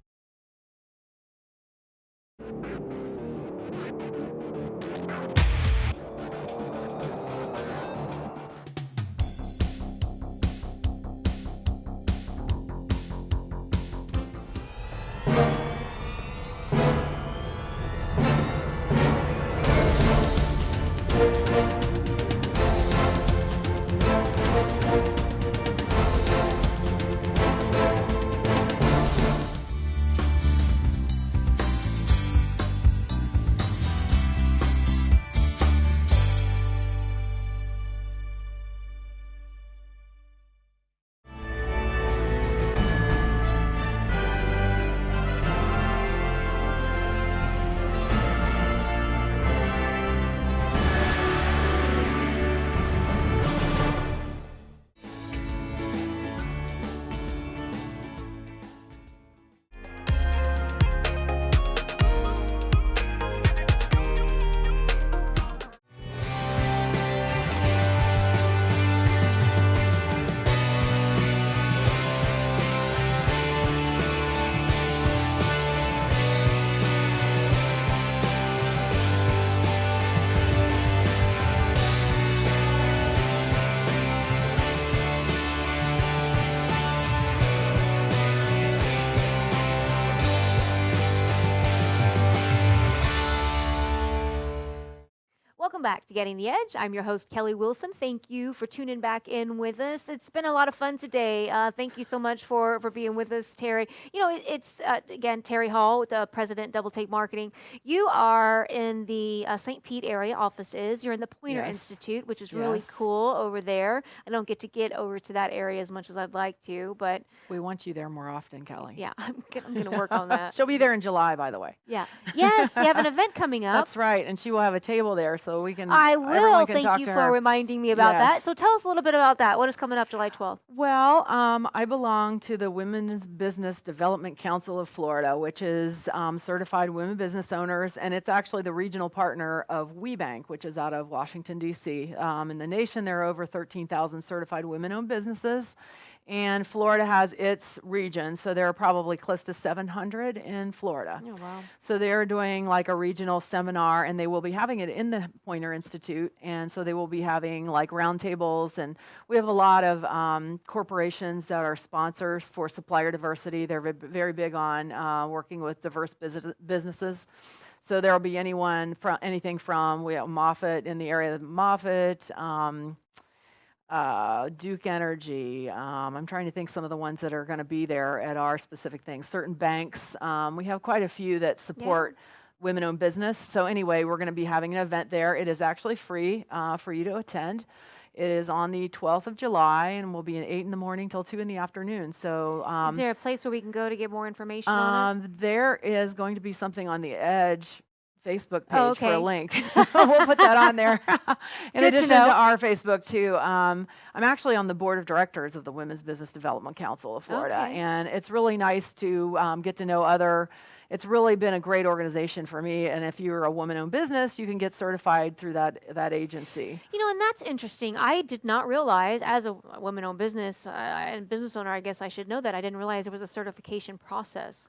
Welcome back to Getting the Edge. I'm your host, Kelly Wilson. Thank you for tuning back in with us. It's been a lot of fun today. Thank you so much for being with us, Terri. You know, it's, again, Terri Hall, the President, Doubletake Marketing. You are in the St. Pete area offices. You're in the Pointer Yes. Institute, which is really Yes. cool over there. I don't get over to that area as much as I'd like to, but We want you there more often, Kelly. yeah, I'm going to work on that. She'll be there in July, by the way. Yeah. Yes, you have an event coming up. That's right, and she will have a table there, so we can. I everyone will. can Thank talk you to for her. reminding me about that. Yes. So tell us a little bit about that. What is coming up July 12th? Well, I belong to the Women's Business Development Council of Florida, which is certified women business owners, and it's actually the regional partner of WeBank, which is out of Washington, D.C. In the nation, there are over 13,000 certified women-owned businesses. And Florida has its region, so there are probably close to 700 in Florida. Oh, wow. So they're doing like a regional seminar, and they will be having it in the Pointer Institute. And so they will be having like roundtables, and we have a lot of corporations that are sponsors for supplier diversity. They're very big on working with diverse businesses. So there will be anything from, we have Moffitt in the area of Moffitt, Duke Energy. I'm trying to think some of the ones that are going to be there at our specific things. Certain banks. We have quite a few that support women-owned business. So anyway, we're going to be having an event there. It is actually free for you to attend. It is on the 12th of July, and we'll be at 8 in the morning till 2 in the afternoon. So is there a place where we can go to get more information on it? there is going to be something on the Edge Facebook page Oh, for a okay. link. We'll put that on there. In Good to addition know. to our Facebook too. I'm actually on the board of directors of the Women's Business Development Council of Florida. Okay. And it's really nice to get to know it's really been a great organization for me. And if you're a woman-owned business, you can get certified through that agency. You know, and that's interesting. I did not realize, as a woman-owned business and business owner, I guess I should know that. I didn't realize there was a certification process.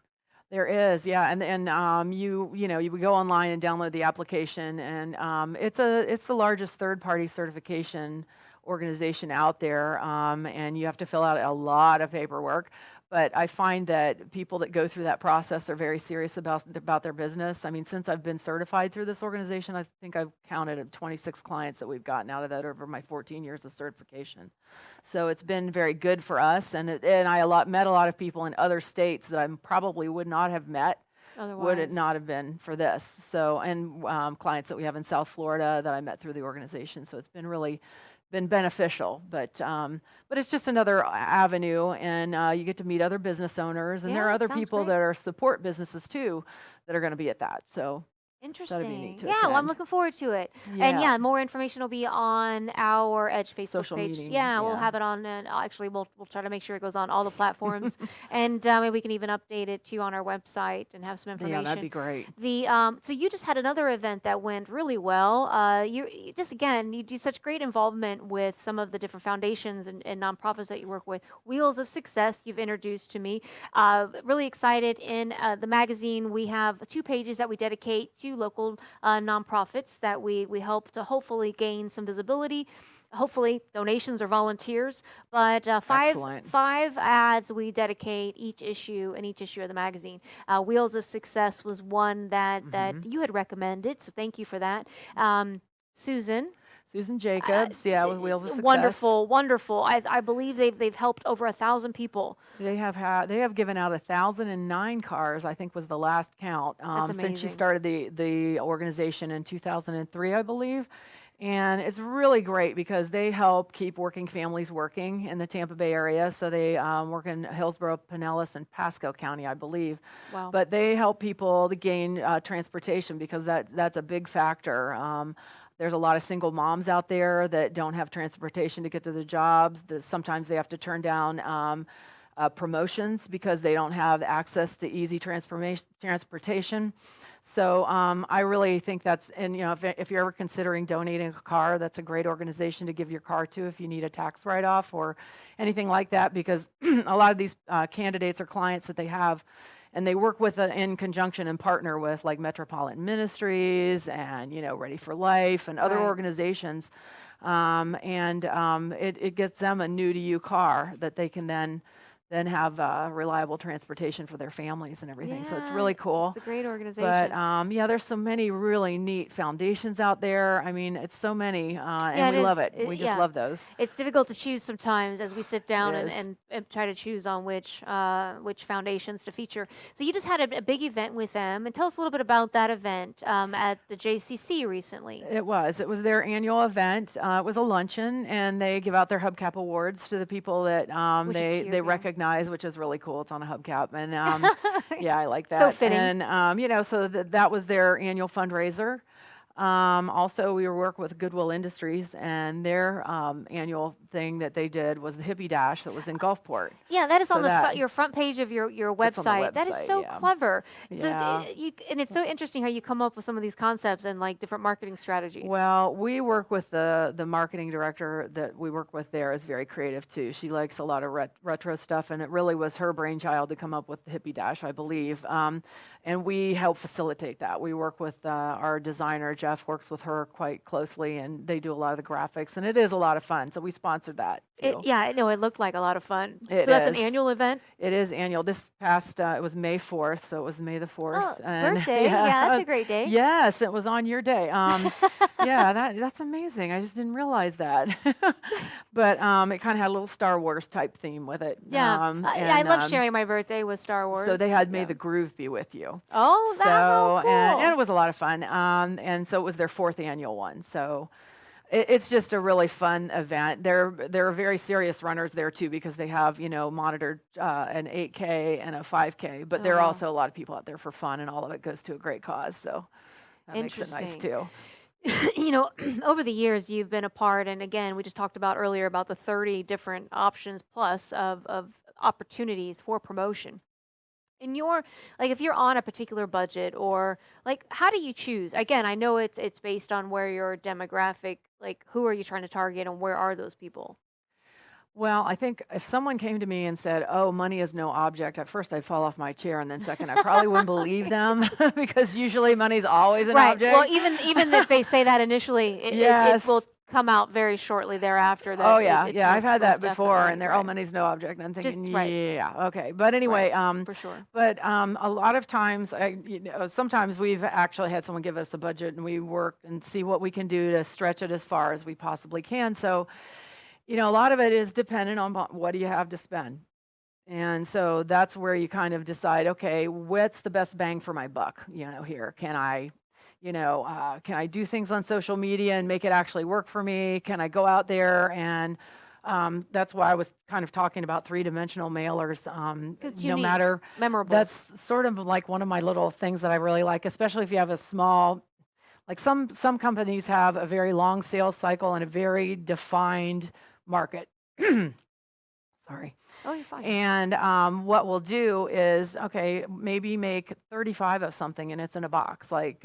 There is, yeah, and you would go online and download the application, and it's the largest third-party certification organization out there, and you have to fill out a lot of paperwork. But I find that people that go through that process are very serious about their business. I mean, since I've been certified through this organization, I think I've counted 26 clients that we've gotten out of that over my 14 years of certification. So it's been very good for us, and I met a lot of people in other states that I probably would not have met would it not have been for this. So, and clients that we have in South Florida that I met through the organization. So it's been beneficial, but it's just another avenue, and you get to meet other business owners, and there are Yeah, other sounds people great. that are support businesses too that are going to be at that. So Interesting. neat to Yeah, well, I'm attend. looking forward to it. And yeah, more information will be on our Edge Facebook Social page. meeting, Yeah, we'll yeah. have it on, and actually, we'll try to make sure it goes on all the platforms, and maybe we can even update it too on our website and have some information. Yeah, that'd be great. So you just had another event that went really well. You do such great involvement with some of the different foundations and nonprofits that you work with. Wheels of Success, you've introduced to me. Really excited. In the magazine, we have 2 pages that we dedicate to local nonprofits that we help to hopefully gain some visibility. Hopefully donations or volunteers, but Excellent. five ads we dedicate each issue of the magazine. Wheels of Success was one that you had recommended, so thank you for that. Susan Jacobs, with Wheels of Success. Wonderful. I believe they've helped over 1,000 people. They have given out 1,009 cars, I think was the last count, That's since she amazing. started the organization in 2003, I believe. And it's really great because they help keep working families working in the Tampa Bay area. So they work in Hillsborough, Pinellas, and Pasco County, I believe. Wow. But they help people to gain transportation because that's a big factor. There's a lot of single moms out there that don't have transportation to get to their jobs. Sometimes they have to turn down promotions because they don't have access to easy transportation. So I really think if you're ever considering donating a car, that's a great organization to give your car to if you need a tax write-off or anything like that, because a lot of these candidates or clients that they have, and they work with in conjunction and partner with like Metropolitan Ministries and Ready for Life and other Right. organizations, it gets them a new to you car that they can then then have reliable transportation for their families and everything. So it's Yeah, really cool. it's a great But organization. yeah, there's so many really neat foundations out there. I mean, it's so many, Yeah, and it we love is. it. We just Yeah. love those. It's difficult to choose sometimes as we sit It down is. and try to choose on which foundations to feature. So you just had a big event with them, and tell us a little bit about that event at the JCC recently. It was. It was their annual event. It was a luncheon, and they give out their hubcap awards to the people that Which is they cute, they yeah. recognize, which is really cool. It's on a hubcap, and yeah, I like So that. fitting. And so that was their annual fundraiser. Also, we were working with Goodwill Industries, and their annual thing that they did was the Hippie Dash that was in Gulfport. Yeah, that is So on the that your front page of your it's on the website. That is website, so yeah. clever. So Yeah. and it's so interesting how you come up with some of these concepts and like different marketing strategies. Well, we work with the marketing director that we work with there is very creative too. She likes a lot of retro stuff, and it really was her brainchild to come up with the Hippie Dash, I believe. And we help facilitate that. We work with our designer, Jeff works with her quite closely, and they do a lot of the graphics, and it is a lot of fun. So we sponsored that too. Yeah, I know it looked like a lot of fun. It So that's an is. annual event. It is annual. This past, it was May 4th, so it was May the 4th. Oh, and birthday. Yeah, that's a great day. Yes, it was on your day. Yeah, that's amazing. I just didn't realize that. But it kind of had a little Star Wars type theme with it. Yeah, I and, love sharing my birthday with Star Wars. So they had May Yeah. the Groove be with you. Oh, that's So, cool. and it was a lot of fun. And so it was their 4th annual one. So it's just a really fun event. They're very serious runners there too, because they have monitored an 8K and a 5K. But there are Oh. also a lot of people out there for fun, and all of it goes to a great cause. So that makes it nice Interesting. too. Over the years you've been a part, and again, we just talked about earlier about the 30 different options plus of opportunities for promotion. In your, like, if you're on a particular budget, or like, how do you choose? Again, I know it's based on where your demographic, like, who are you trying to target and where are those people? Well, I think if someone came to me and said, "Oh, money is no object," at first I'd fall off my chair, and then second, I probably wouldn't believe them because usually money's always an Right. object. Well, even if they say that initially, it Yes. will come out very shortly thereafter that Oh yeah, it's yeah, I've had that most before, definitely, and they're, right. "Oh, money's no object," and I'm Just thinking, right. yeah, okay. But anyway, For sure. but a lot of times, sometimes we've actually had someone give us a budget, and we work and see what we can do to stretch it as far as we possibly can. So, a lot of it is dependent on what do you have to spend. And so that's where you kind of decide, okay, what's the best bang for my buck? Here, can I do things on social media and make it actually work for me? Can I go out there and that's why I was kind of talking about 3-dimensional mailers. It's No unique, matter, memorable. that's sort of like one of my little things that I really like, especially if you have a small, like some companies have a very long sales cycle and a very defined market. Sorry. Oh, you're fine. And what we'll do is, okay, maybe make 35 of something and it's in a box. Like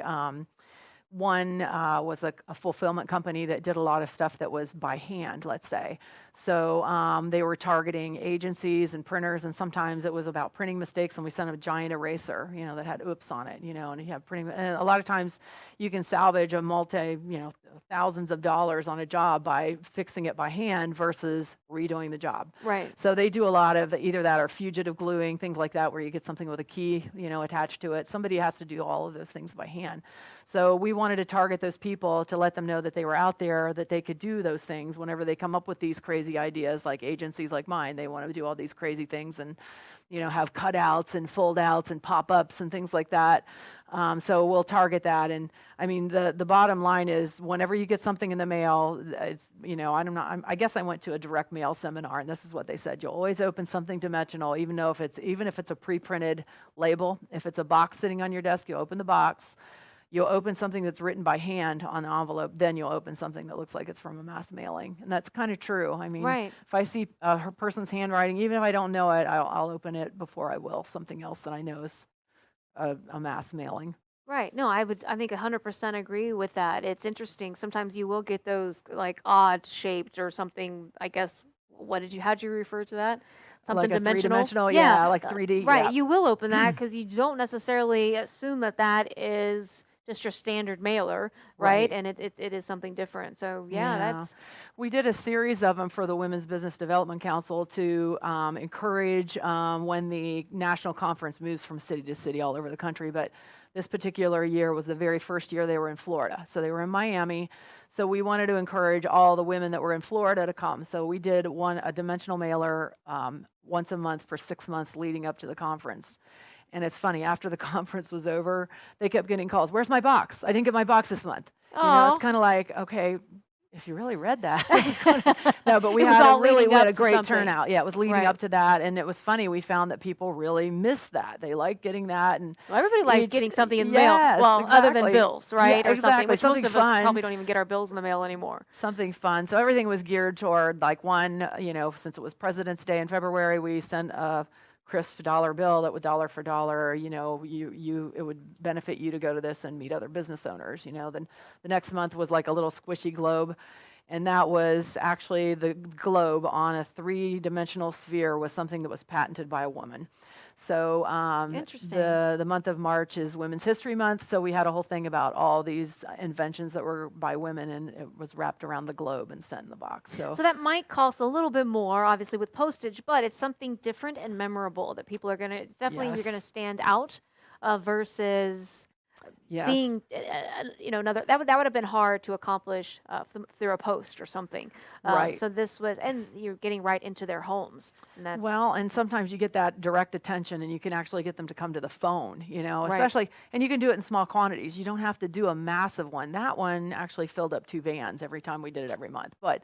one was a fulfillment company that did a lot of stuff that was by hand, let's say. So they were targeting agencies and printers, and sometimes it was about printing mistakes, and we sent them a giant eraser, that had oops on it, and you have printing. And a lot of times you can salvage a thousands of dollars on a job by fixing it by hand versus redoing the job. Right. So they do a lot of either that or fugitive gluing, things like that, where you get something with a key, attached to it. Somebody has to do all of those things by hand. So we wanted to target those people to let them know that they were out there, that they could do those things whenever they come up with these crazy ideas, like agencies like mine. They want to do all these crazy things and, have cutouts and fold outs and pop-ups and things like that. So we'll target that. And I mean, the bottom line is whenever you get something in the mail, it's, I guess I went to a direct mail seminar, and this is what they said. You'll always open something dimensional, even if it's a pre-printed label. If it's a box sitting on your desk, you'll open the box. You'll open something that's written by hand on the envelope, then you'll open something that looks like it's from a mass mailing. And that's kind of true. I mean, Right. if I see her person's handwriting, even if I don't know it, I'll open it before I will something else that I know is a mass mailing. Right. No, I think 100% agree with that. It's interesting. Sometimes you will get those like odd shaped or something, I guess. How'd you refer to that? Something Like a dimensional? three-dimensional, yeah, like 3D. Right. Yeah. You will open that because you don't necessarily assume that is just your standard mailer, right? Right. And it is something different. So yeah, that's We did a series of them for the Women's Business Development Council to encourage when the national conference moves from city to city all over the country. But this particular year was the very first year they were in Florida. So they were in Miami. So we wanted to encourage all the women that were in Florida to come. So we did a dimensional mailer once a month for 6 months leading up to the conference. And it's funny, after the conference was over, they kept getting calls. Where's my box? I didn't get my box this month. It's kind of like, okay, if you really read that. No, but we It was had all we leading had up a to great something. turnout. Yeah, it was leading Right. up to that. And it was funny. We found that people really missed that. They liked getting that. And Well, everybody likes each- getting something in the mail. yes, Well, other than exactly. bills, Yeah, right? Or something, exactly. which Something most of us fun. probably don't even get our bills in the mail anymore. Something fun. So everything was geared toward like one, since it was President's Day in February, we sent a crisp dollar bill that was dollar for dollar. It would benefit you to go to this and meet other business owners. Then the next month was like a little squishy globe. And that was actually the globe on a 3-dimensional sphere was something that was patented by a woman. So Interesting. the month of March is Women's History Month. So we had a whole thing about all these inventions that were by women, and it was wrapped around the globe and sent in the box. So So that might cost a little bit more, obviously, with postage, but it's something different and memorable that people are going to definitely you're going to Yes. stand out versus yes. being another that would have been hard to accomplish through a post or something. Right. So this was, and you're getting right into their homes, and that's Well, and sometimes you get that direct attention and you can actually get them to come to the phone, especially, and you can do it in small quantities. You don't have to do a massive one. That one actually filled up 2 vans every time we did it every month. But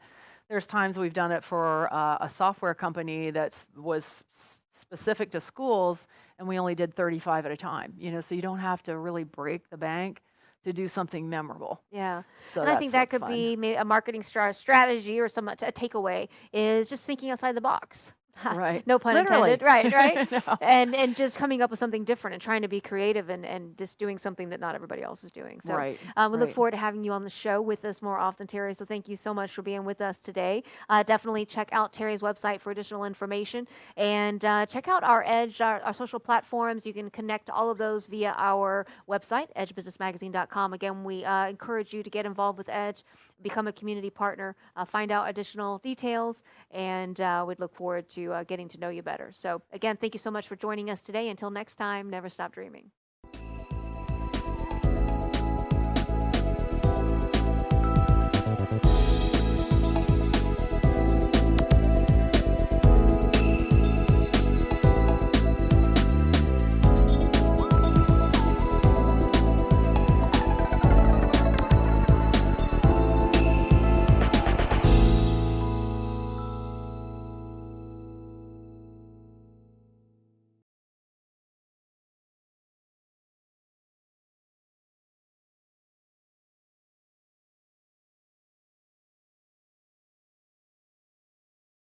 there's times we've done it for a software company that was specific to schools, and we only did 35 at a time, so you don't have to really break the bank to do something memorable. yeah. So And I think that that's could what's be maybe a marketing strategy or a takeaway is just thinking outside the box. Right. No pun Literally. intended. Right. No. And just coming up with something different and trying to be creative and just doing something that not everybody else is doing. So Right. we look right. forward to having you on the show with us more often, Terri. So thank you so much for being with us today. Definitely check out Terry's website for additional information, and check out our Edge, our social platforms. You can connect to all of those via our website, edgebusinessmagazine.com. Again, we encourage you to get involved with Edge, become a community partner, find out additional details, and we'd look forward to getting to know you better. So again, thank you so much for joining us today. Until next time, never stop dreaming.